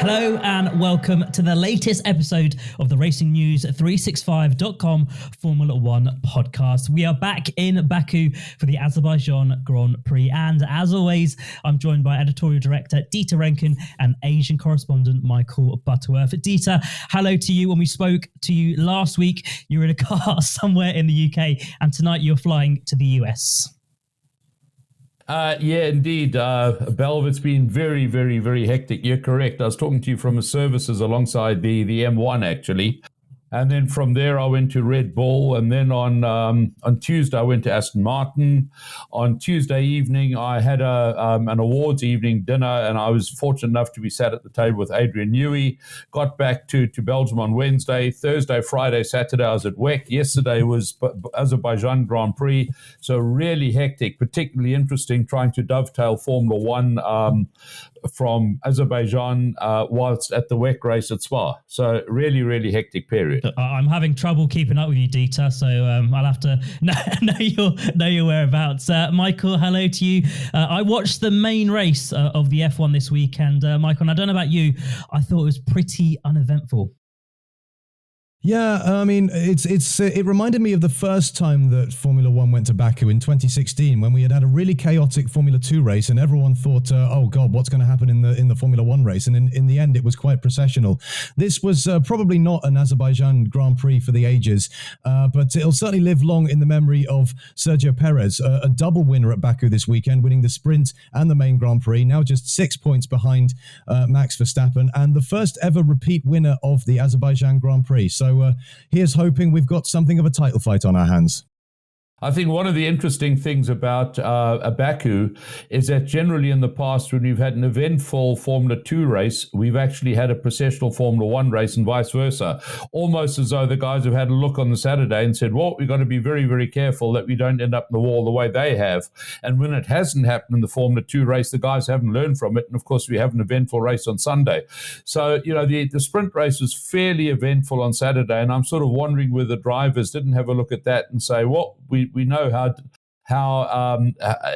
Hello and welcome to the latest episode of the Racing News 365.com Formula One podcast. We are back in Baku for the Azerbaijan Grand Prix, and as always, I'm joined by Editorial Director Dieter Rencken and Asian Correspondent Michael Butterworth. Dieter, hello to you. When we spoke to you last week, you were in a car somewhere in the UK, and tonight you're flying to the US. Yeah, indeed. Balve, it's been very, very, very hectic. You're correct. I was talking to you from a services alongside the M1, actually. And then from there, I went to Red Bull. And then on Tuesday, I went to Aston Martin. On Tuesday evening, I had an awards evening dinner, and I was fortunate enough to be sat at the table with Adrian Newey. Got back to Belgium on Wednesday. Thursday, Friday, Saturday, I was at WEC. Yesterday was Azerbaijan Grand Prix. So really hectic, particularly interesting, trying to dovetail Formula One from Azerbaijan whilst at the WEC race at Spa. So really, really hectic period. I'm having trouble keeping up with you, Dieter, so I'll have to know your whereabouts. Michael, hello to you. I watched the main race of the F1 this week, and Michael, I don't know about you, I thought it was pretty uneventful. Yeah, I mean, it reminded me of the first time that Formula One went to Baku in 2016, when we had a really chaotic Formula 2 race, and everyone thought, oh God, what's going to happen in the Formula 1 race? And in the end, it was quite processional. This was probably not an Azerbaijan Grand Prix for the ages, but it'll certainly live long in the memory of Sergio Perez, a double winner at Baku this weekend, winning the sprint and the main Grand Prix, now just 6 points behind Max Verstappen, and the first ever repeat winner of the Azerbaijan Grand Prix. So here's hoping we've got something of a title fight on our hands. I think one of the interesting things about Baku is that generally in the past, when we've had an eventful Formula 2 race, we've actually had a processional Formula 1 race and vice versa. Almost as though the guys have had a look on the Saturday and said, well, we've got to be very, very careful that we don't end up in the wall the way they have. And when it hasn't happened in the Formula 2 race, the guys haven't learned from it. And of course, we have an eventful race on Sunday. So, you know, the sprint race was fairly eventful on Saturday. And I'm sort of wondering whether the drivers didn't have a look at that and say, well, we know how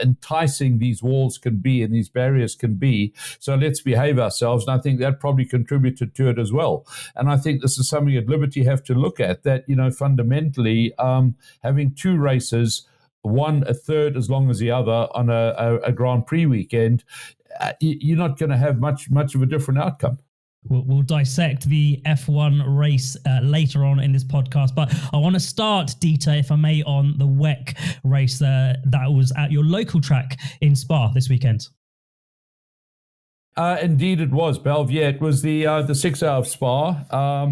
enticing these walls can be and these barriers can be. So let's behave ourselves. And I think that probably contributed to it as well. And I think this is something at Liberty have to look at, that, you know, fundamentally having two races, one a third as long as the other on a Grand Prix weekend, you're not going to have much of a different outcome. We'll dissect the F1 race later on in this podcast, but I want to start, Dieter, if I may, on the WEC race that was at your local track in Spa this weekend. Indeed, it was, Balve. Yeah, it was the 6 hour of Spa.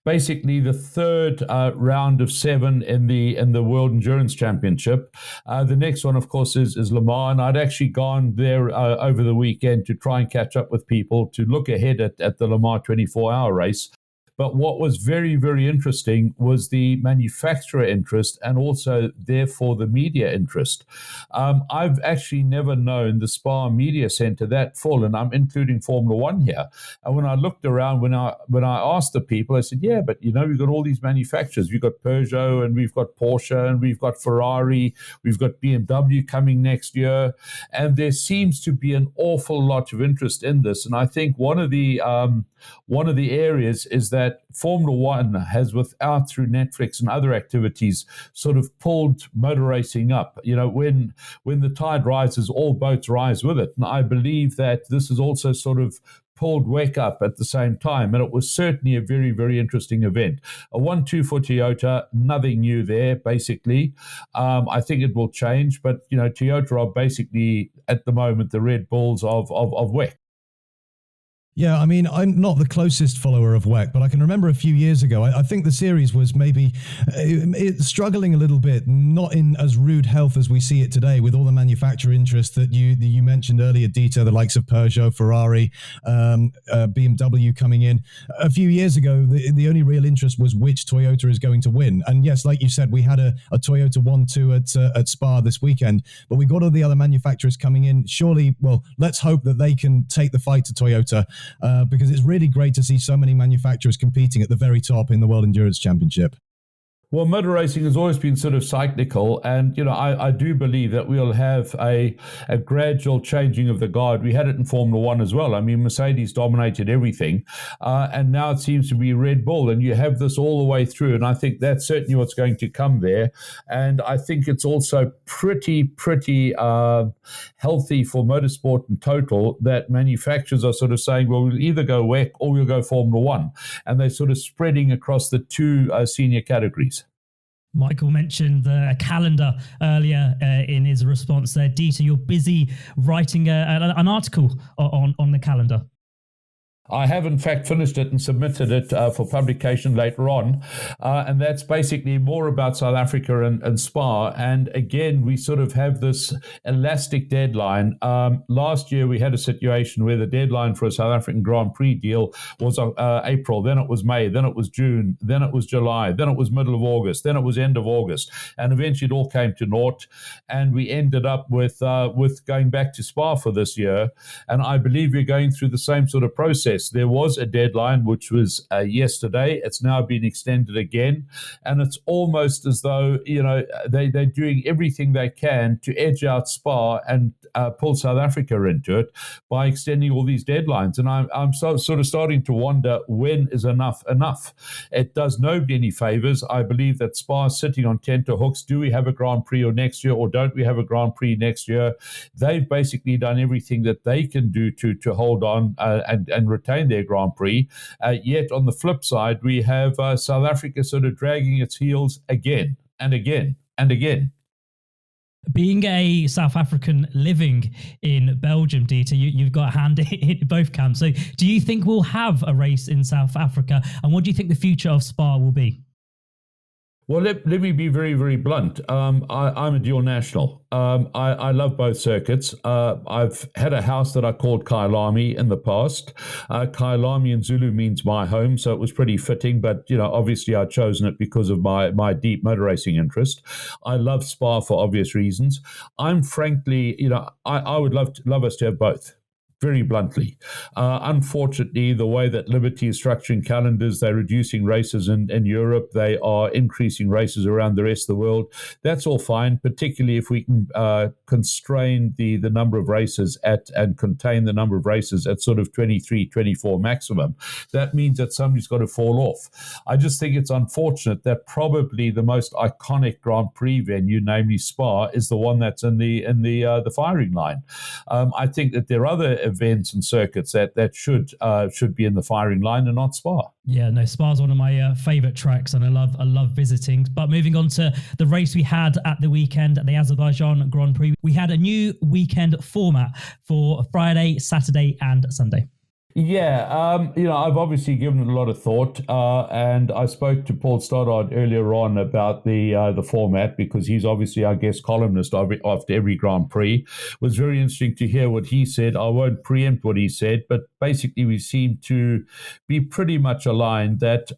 Basically, the third round of 7 in the World Endurance Championship. The next one, of course, is Le Mans. And I'd actually gone there over the weekend to try and catch up with people to look ahead at the Le Mans 24-hour race. But what was very, very interesting was the manufacturer interest and also, therefore, the media interest. I've actually never known the Spa Media Center that full, and I'm including Formula One here. And when I looked around, when I asked the people, I said, yeah, but, you know, we've got all these manufacturers. We've got Peugeot, and we've got Porsche, and we've got Ferrari. We've got BMW coming next year. And there seems to be an awful lot of interest in this. And I think one of the areas is that Formula One has, through Netflix and other activities, sort of pulled motor racing up. You know, when the tide rises, all boats rise with it. And I believe that this has also sort of pulled WEC up at the same time. And it was certainly a very, very interesting event. A 1-2 for Toyota, nothing new there, basically. I think it will change. But, you know, Toyota are basically, at the moment, the Red Bulls of WEC. Yeah, I mean, I'm not the closest follower of WEC, but I can remember a few years ago, I think the series was maybe struggling a little bit, not in as rude health as we see it today, with all the manufacturer interest that you mentioned earlier, Dieter, the likes of Peugeot, Ferrari, BMW coming in. A few years ago, the only real interest was which Toyota is going to win. And yes, like you said, we had a Toyota 1-2 at Spa this weekend, but we got all the other manufacturers coming in. Surely, well, let's hope that they can take the fight to Toyota. Because it's really great to see so many manufacturers competing at the very top in the World Endurance Championship. Well, motor racing has always been sort of cyclical, and I do believe that we'll have a gradual changing of the guard. We had it in Formula One as well. I mean, Mercedes dominated everything, and now it seems to be Red Bull, and you have this all the way through. And I think that's certainly what's going to come there. And I think it's also pretty healthy for motorsport in total that manufacturers are sort of saying, well, we'll either go WEC or we'll go Formula One, and they're sort of spreading across the two senior categories. Michael mentioned the calendar earlier in his response there. Dieter, you're busy writing an article on the calendar. I have, in fact, finished it and submitted it for publication later on. And that's basically more about South Africa and Spa. And again, we sort of have this elastic deadline. Last year, we had a situation where the deadline for a South African Grand Prix deal was April, then it was May, then it was June, then it was July, then it was middle of August, then it was end of August. And eventually it all came to naught. And we ended up with going back to Spa for this year. And I believe we're going through the same sort of process. There was a deadline, which was yesterday. It's now been extended again. And it's almost as though, they're doing everything they can to edge out Spa and pull South Africa into it by extending all these deadlines. And I'm sort of starting to wonder, when is enough? It does nobody any favors. I believe that Spa is sitting on tenterhooks. Do we have a Grand Prix or next year, or don't we have a Grand Prix next year? They've basically done everything that they can do to hold on and retain their Grand Prix. Yet on the flip side, we have South Africa sort of dragging its heels again and again and again. Being a South African living in Belgium, Dieter, you've got a hand in both camps. So do you think we'll have a race in South Africa? And what do you think the future of Spa will be? Well, let me be very, very blunt. I'm a dual national. I love both circuits. I've had a house that I called Kailami in the past. Kailami in Zulu means my home, so it was pretty fitting. But, obviously I'd chosen it because of my deep motor racing interest. I love Spa for obvious reasons. I'm frankly, I would love us to have both. Very bluntly. Unfortunately, the way that Liberty is structuring calendars, they're reducing races in Europe, they are increasing races around the rest of the world. That's all fine, particularly if we can constrain the number of races and contain the number of races at sort of 23, 24 maximum. That means that somebody's got to fall off. I just think it's unfortunate that probably the most iconic Grand Prix venue, namely Spa, is the one that's in the firing line. I think that there are other events and circuits that should be in the firing line and not Spa. Yeah, no, Spa's one of my favourite tracks, and I love visiting. But moving on to the race we had at the weekend at the Azerbaijan Grand Prix, we had a new weekend format for Friday, Saturday and Sunday. Yeah, I've obviously given it a lot of thought, and I spoke to Paul Stoddard earlier on about the format, because he's obviously our guest columnist after every Grand Prix. It was very interesting to hear what he said. I won't preempt what he said, but basically we seem to be pretty much aligned that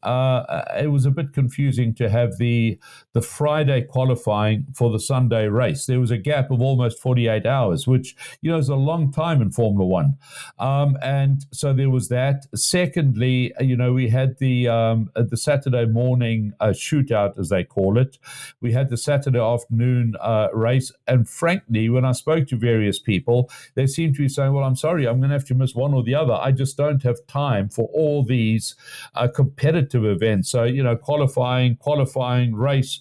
it was a bit confusing to have the Friday qualifying for the Sunday race. There was a gap of almost 48 hours, which is a long time in Formula One, and so there was that. Secondly, we had the Saturday morning shootout, as they call it. We had the Saturday afternoon race. And frankly, when I spoke to various people, they seemed to be saying, well, I'm sorry, I'm going to have to miss one or the other. I just don't have time for all these competitive events. So, qualifying, race.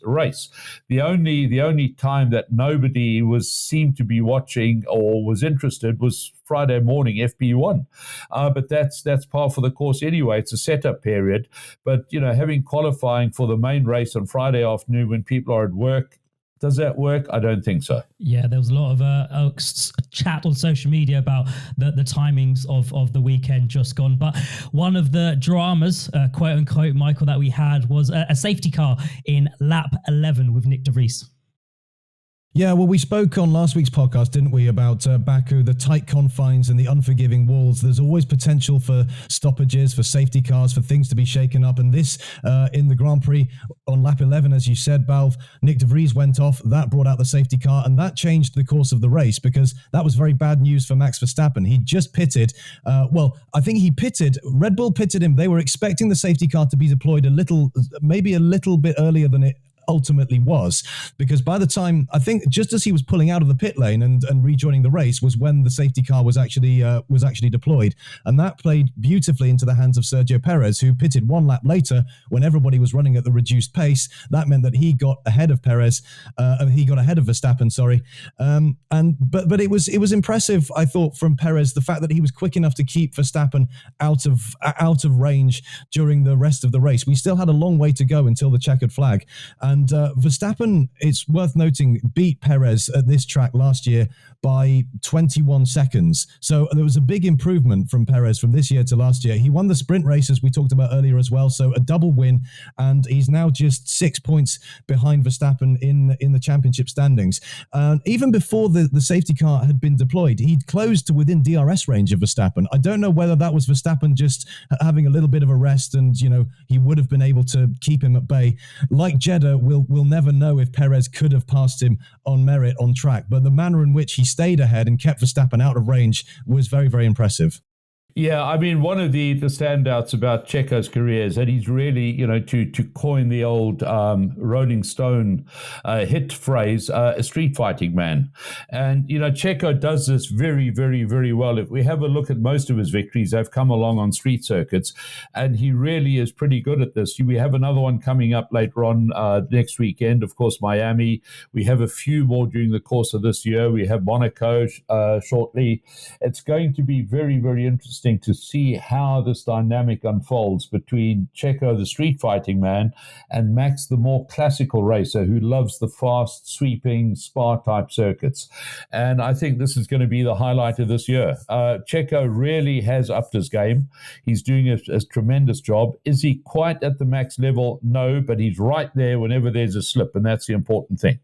The only time that nobody seemed to be watching or was interested was Friday morning FP1. But that's par for the course anyway. It's a setup period. But, having qualifying for the main race on Friday afternoon when people are at work, does that work? I don't think so. Yeah, there was a lot of chat on social media about the timings of the weekend just gone. But one of the dramas, quote unquote, Michael, that we had was a safety car in lap 11 with Nyck de Vries. Yeah, well, we spoke on last week's podcast, didn't we, about Baku, the tight confines and the unforgiving walls. There's always potential for stoppages, for safety cars, for things to be shaken up. And this, in the Grand Prix on lap 11, as you said, Balve, Nyck de Vries went off. That brought out the safety car, and that changed the course of the race because that was very bad news for Max Verstappen. He just pitted. I think he pitted. Red Bull pitted him. They were expecting the safety car to be deployed maybe a little bit earlier than it ultimately was, because by the time, I think just as he was pulling out of the pit lane and rejoining the race was when the safety car was actually deployed, and that played beautifully into the hands of Sergio Perez, who pitted one lap later when everybody was running at the reduced pace. That meant that he got ahead of Verstappen, sorry. But it was impressive, I thought, from Perez, the fact that he was quick enough to keep Verstappen out of range during the rest of the race. We still had a long way to go until the checkered flag. And Verstappen, it's worth noting, beat Perez at this track last year by 21 seconds. So there was a big improvement from Perez from this year to last year. He won the sprint race, as we talked about earlier as well, so a double win, and he's now just 6 points behind Verstappen in the championship standings. Even before the safety car had been deployed, he'd closed to within DRS range of Verstappen. I don't know whether that was Verstappen just having a little bit of a rest and, he would have been able to keep him at bay. Like Jeddah, we'll never know if Perez could have passed him on merit on track, but the manner in which he stayed ahead and kept Verstappen out of range was very, very impressive. Yeah, I mean, one of the standouts about Checo's career is that he's really, to coin the old Rolling Stone hit phrase, a street fighting man. And, Checo does this very, very, very well. If we have a look at most of his victories, they've come along on street circuits, and he really is pretty good at this. We have another one coming up later on next weekend, of course, Miami. We have a few more during the course of this year. We have Monaco shortly. It's going to be very, very interesting to see how this dynamic unfolds between Checo, the street fighting man, and Max, the more classical racer who loves the fast, sweeping, Spa-type circuits. And I think this is going to be the highlight of this year. Checo really has upped his game. He's doing a tremendous job. Is he quite at the Max level? No, but he's right there whenever there's a slip, and that's the important thing.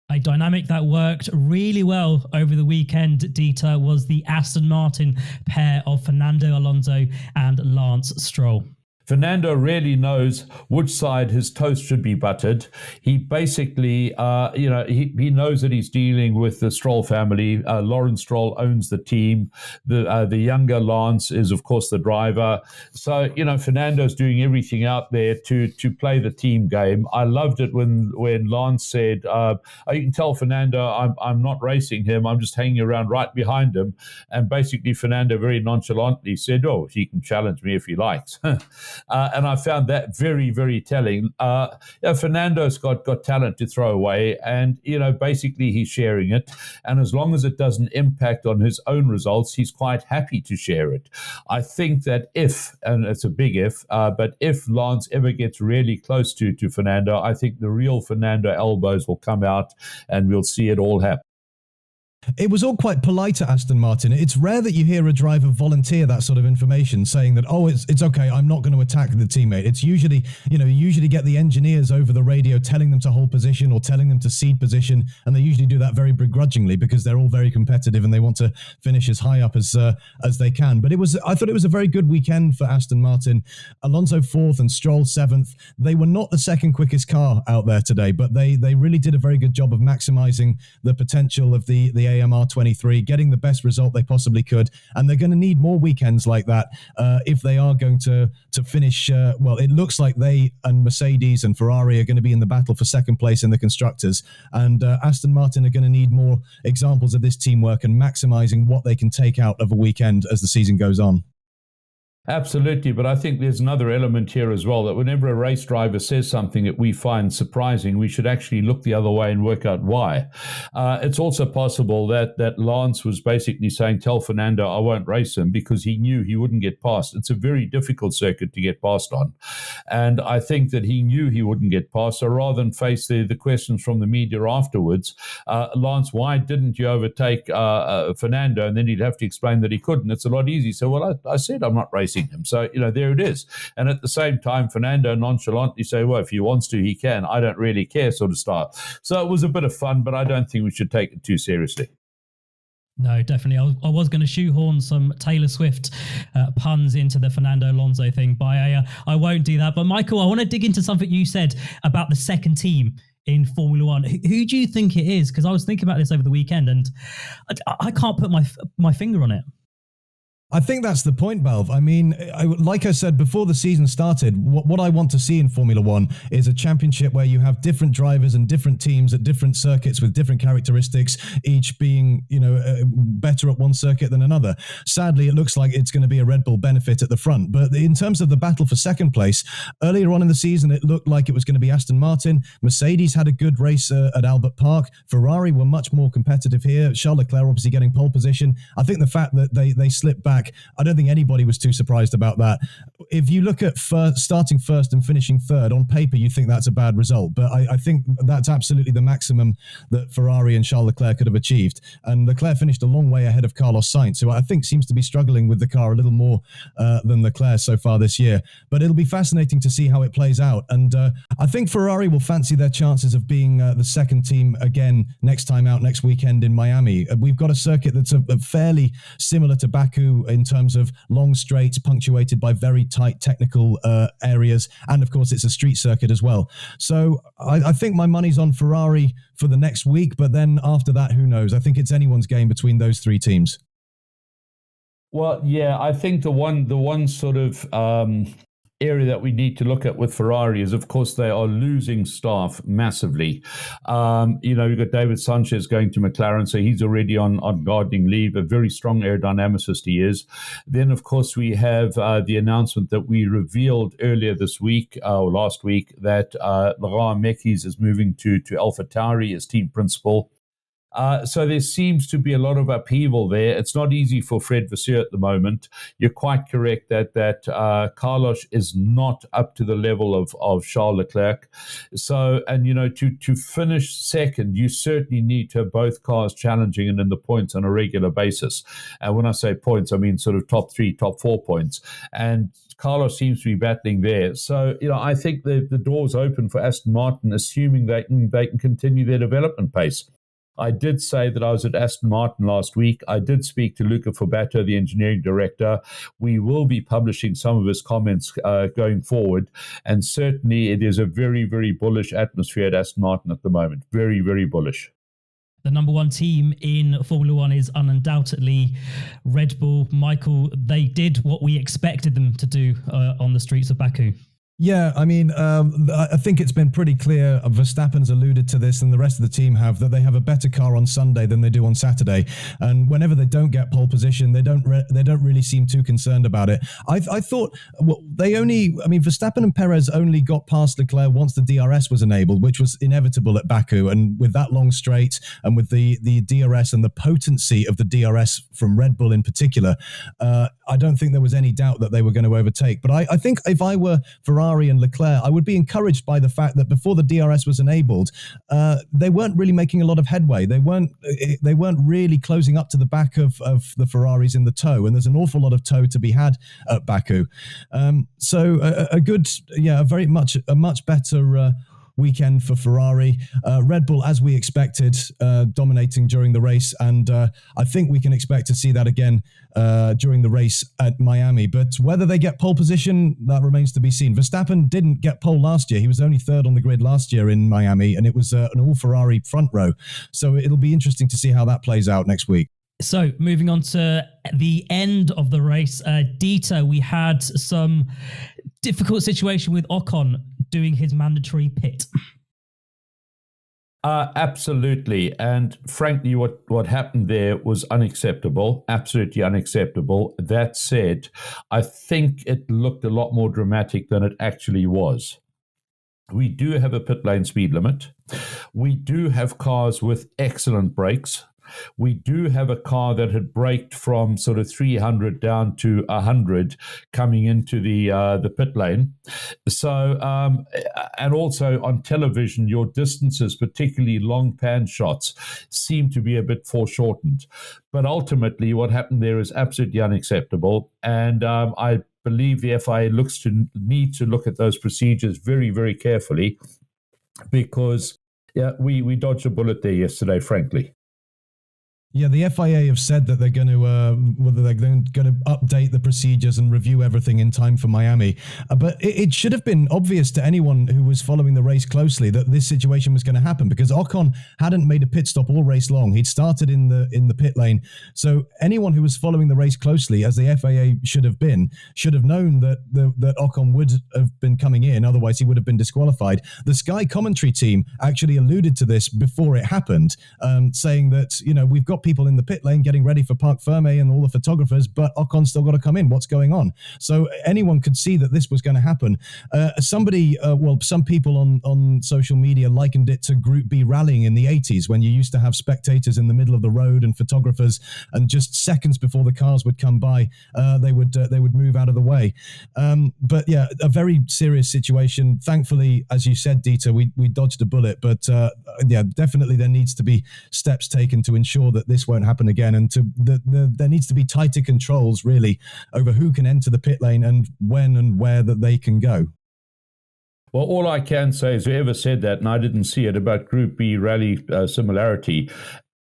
A dynamic that worked really well over the weekend, Dieter, was the Aston Martin pair of Fernando Alonso and Lance Stroll. Fernando really knows which side his toast should be buttered. He basically, he knows that he's dealing with the Stroll family. Lawrence Stroll owns the team. The younger Lance is, of course, the driver. So, Fernando's doing everything out there to play the team game. I loved it when Lance said, you can tell Fernando I'm not racing him. I'm just hanging around right behind him. And basically, Fernando very nonchalantly said, oh, he can challenge me if he likes. And I found that very, very telling. Fernando's got talent to throw away, and, basically he's sharing it. And as long as it doesn't impact on his own results, he's quite happy to share it. I think that if, and it's a big if, but if Lance ever gets really close to Fernando, I think the real Fernando elbows will come out and we'll see it all happen. It was all quite polite at Aston Martin. It's rare that you hear a driver volunteer that sort of information, saying that, oh, it's okay, I'm not going to attack the teammate. It's usually, you usually get the engineers over the radio telling them to hold position or telling them to cede position, and they usually do that very begrudgingly because they're all very competitive and they want to finish as high up as they can. But I thought it was a very good weekend for Aston Martin. Alonso 4th and Stroll 7th. They were not the second quickest car out there today, but they really did a very good job of maximizing the potential of the AMR 23, getting the best result they possibly could, and they're going to need more weekends like that if they are going to finish. It looks like they and Mercedes and Ferrari are going to be in the battle for second place in the constructors, and Aston Martin are going to need more examples of this teamwork and maximizing what they can take out of a weekend as the season goes on. Absolutely, but I think there's another element here as well, that whenever a race driver says something that we find surprising, we should actually look the other way and work out why. It's also possible that Lance was basically saying, tell Fernando I won't race him, because he knew he wouldn't get past. It's a very difficult circuit to get past on. And I think that he knew he wouldn't get past. So rather than face the questions from the media afterwards, Lance, why didn't you overtake Fernando? And then he'd have to explain that he couldn't. It's a lot easier. So, well, I said I'm not racing racing him. So, there it is. And at the same time, Fernando nonchalantly say, well, if he wants to, he can. I don't really care, sort of style. So it was a bit of fun, but I don't think we should take it too seriously. No, definitely. I was going to shoehorn some Taylor Swift puns into the Fernando Alonso thing, but I won't do that. But Michael, I want to dig into something you said about the second team in Formula One. Who do you think it is? Because I was thinking about this over the weekend, and I can't put my finger on it. I think that's the point, Balve. I mean, like I said before the season started, what I want to see in Formula One is a championship where you have different drivers and different teams at different circuits with different characteristics, each being, better at one circuit than another. Sadly, it looks like it's going to be a Red Bull benefit at the front. But in terms of the battle for second place, earlier on in the season, it looked like it was going to be Aston Martin. Mercedes had a good race at Albert Park. Ferrari were much more competitive here. Charles Leclerc obviously getting pole position. I think the fact that they slipped back, I don't think anybody was too surprised about that. If you look at starting first and finishing third, on paper, you think that's a bad result. But I think that's absolutely the maximum that Ferrari and Charles Leclerc could have achieved. And Leclerc finished a long way ahead of Carlos Sainz, who I think seems to be struggling with the car a little more than Leclerc so far this year. But it'll be fascinating to see how it plays out. And I think Ferrari will fancy their chances of being the second team again next time out, next weekend in Miami. We've got a circuit that's a fairly similar to Baku in terms of long straights punctuated by very tight technical areas. And of course, it's a street circuit as well. So I think my money's on Ferrari for the next week. But then after that, who knows? I think it's anyone's game between those three teams. Well, yeah, I think the one sort of area that we need to look at with Ferrari is, of course, they are losing staff massively. You've got David Sanchez going to McLaren, so he's already on gardening leave, a very strong aerodynamicist he is. Then, of course, we have the announcement that we revealed earlier this week, or last week, that Laurent Mekies is moving to AlphaTauri as team principal. So there seems to be a lot of upheaval there. It's not easy for Fred Vasseur at the moment. You're quite correct that Carlos is not up to the level of Charles Leclerc. So, and to finish second, you certainly need to have both cars challenging and in the points on a regular basis. And when I say points, I mean sort of top 3, top 4 points. And Carlos seems to be battling there. So, I think the door's open for Aston Martin, assuming they can continue their development pace. I did say that I was at Aston Martin last week. I did speak to Luca Forbato, the engineering director. We will be publishing some of his comments going forward. And certainly it is a very, very bullish atmosphere at Aston Martin at the moment. Very, very bullish. The number one team in Formula One is undoubtedly Red Bull. Michael, they did what we expected them to do on the streets of Baku. Yeah, I mean, I think it's been pretty clear, Verstappen's alluded to this and the rest of the team have, that they have a better car on Sunday than they do on Saturday. And whenever they don't get pole position, they don't really seem too concerned about it. I thought Verstappen and Perez only got past Leclerc once the DRS was enabled, which was inevitable at Baku. And with that long straight and with the DRS and the potency of the DRS from Red Bull in particular, I don't think there was any doubt that they were going to overtake. But I think if I were Ferrari and Leclerc, I would be encouraged by the fact that before the DRS was enabled, they weren't really making a lot of headway. They weren't really closing up to the back of the Ferraris in the tow, and there's an awful lot of tow to be had at Baku. So a much better weekend for Ferrari. Red Bull, as we expected, dominating during the race, and I think we can expect to see that again during the race at Miami. But whether they get pole position, that remains to be seen. Verstappen didn't get pole last year. He was only third on the grid last year in Miami, and it was an all-Ferrari front row. So it'll be interesting to see how that plays out next week. So moving on to the end of the race, Dieter, we had some difficult situation with Ocon doing his mandatory pit. Absolutely. And frankly, what happened there was unacceptable, absolutely unacceptable. That said, I think it looked a lot more dramatic than it actually was. We do have a pit lane speed limit. We do have cars with excellent brakes. We do have a car that had braked from sort of 300 down to 100 coming into the pit lane. So, and also on television, your distances, particularly long pan shots, seem to be a bit foreshortened. But ultimately, what happened there is absolutely unacceptable. And I believe the FIA need to look at those procedures very, very carefully, because we dodged a bullet there yesterday, frankly. Yeah, the FIA have said that they're going to update the procedures and review everything in time for Miami. But it should have been obvious to anyone who was following the race closely that this situation was going to happen, because Ocon hadn't made a pit stop all race long. He'd started in the pit lane. So anyone who was following the race closely, as the FIA should have known that Ocon would have been coming in. Otherwise, he would have been disqualified. The Sky commentary team actually alluded to this before it happened, saying that, we've got people in the pit lane getting ready for Parc Fermé and all the photographers, but Ocon's still got to come in. What's going on? So anyone could see that this was going to happen. Some people on social media likened it to Group B rallying in the 80s, when you used to have spectators in the middle of the road and photographers, and just seconds before the cars would come by, they would move out of the way. But yeah, a very serious situation. Thankfully, as you said, Dieter, we dodged a bullet, but definitely there needs to be steps taken to ensure that this won't happen again, and there needs to be tighter controls really over who can enter the pit lane and when and where that they can go. Well, all I can say is whoever said that, and I didn't see it, about Group B rally similarity,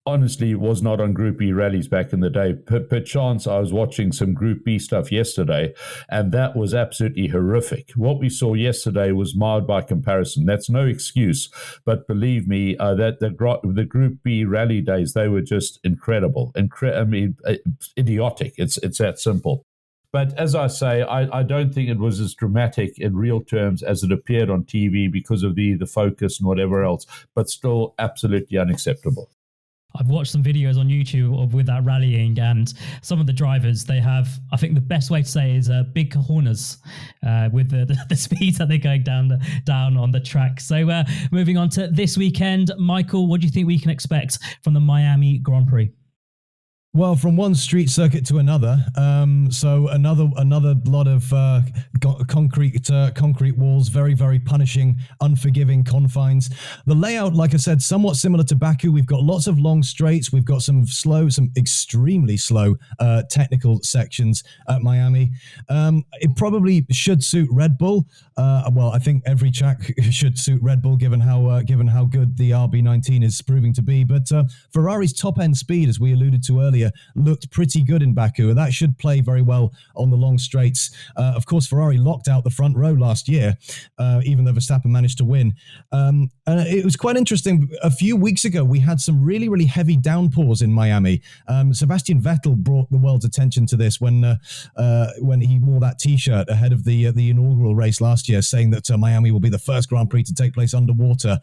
honestly was not on Group B rallies back in the day. Per chance, I was watching some Group B stuff yesterday, and that was absolutely horrific. What we saw yesterday was mild by comparison. That's no excuse, but believe me, that the Group B rally days, they were just incredible. Idiotic. It's that simple. But as I say, I don't think it was as dramatic in real terms as it appeared on TV because of the focus and whatever else, but still absolutely unacceptable. I've watched some videos on YouTube with that rallying, and some of the drivers, they have, I think the best way to say is big cojones with the speeds that they're going down on the track. So moving on to this weekend, Michael, what do you think we can expect from the Miami Grand Prix? Well, from one street circuit to another, so another lot of concrete walls, very, very punishing, unforgiving confines. The layout, like I said, somewhat similar to Baku. We've got lots of long straights. We've got some extremely slow technical sections at Miami. It probably should suit Red Bull. Well, I think every track should suit Red Bull, given how good the RB19 is proving to be. But Ferrari's top end speed, as we alluded to earlier, looked pretty good in Baku, and that should play very well on the long straights. Of course, Ferrari locked out the front row last year, even though Verstappen managed to win. And it was quite interesting. A few weeks ago, we had some really, really heavy downpours in Miami. Sebastian Vettel brought the world's attention to this when he wore that T-shirt ahead of the inaugural race last year, saying that Miami will be the first Grand Prix to take place underwater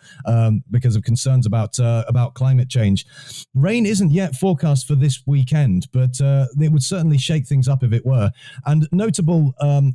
because of concerns about climate change. Rain isn't yet forecast for this weekend, but it would certainly shake things up if it were. And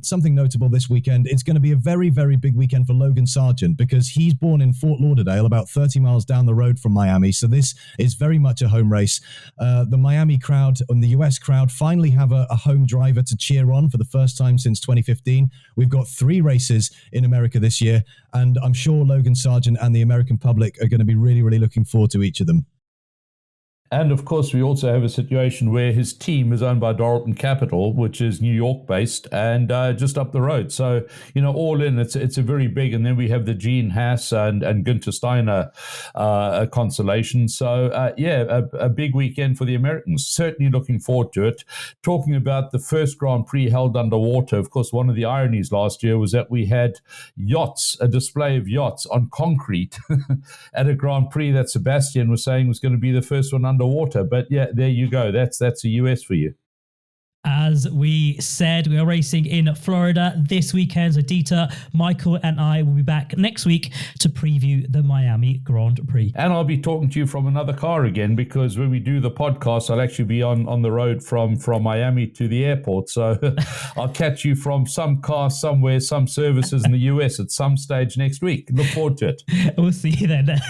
something notable this weekend, it's going to be a very, very big weekend for Logan Sargent, because he's born in Fort Lauderdale, about 30 miles down the road from Miami. So this is very much a home race. The Miami crowd and the US crowd finally have a home driver to cheer on for the first time since 2015. We've got 3 races in America this year, and I'm sure Logan Sargent and the American public are going to be really, really looking forward to each of them. And of course, we also have a situation where his team is owned by Doralton Capital, which is New York based and just up the road. So, all in, it's a very big. And then we have the Gene Haas and Günther Steiner consolation. So, a big weekend for the Americans. Certainly looking forward to it. Talking about the first Grand Prix held underwater, of course, one of the ironies last year was that we had a display of yachts on concrete at a Grand Prix that Sebastian was saying was going to be the first one underwater. But yeah, there you go. That's the US for you. As we said, we are racing in Florida this weekend. So Dieter, Michael and I will be back next week to preview the Miami Grand Prix. And I'll be talking to you from another car again, because when we do the podcast, I'll actually be on the road from Miami to the airport. So I'll catch you from some car somewhere, some services in the US at some stage next week. Look forward to it. We'll see you then.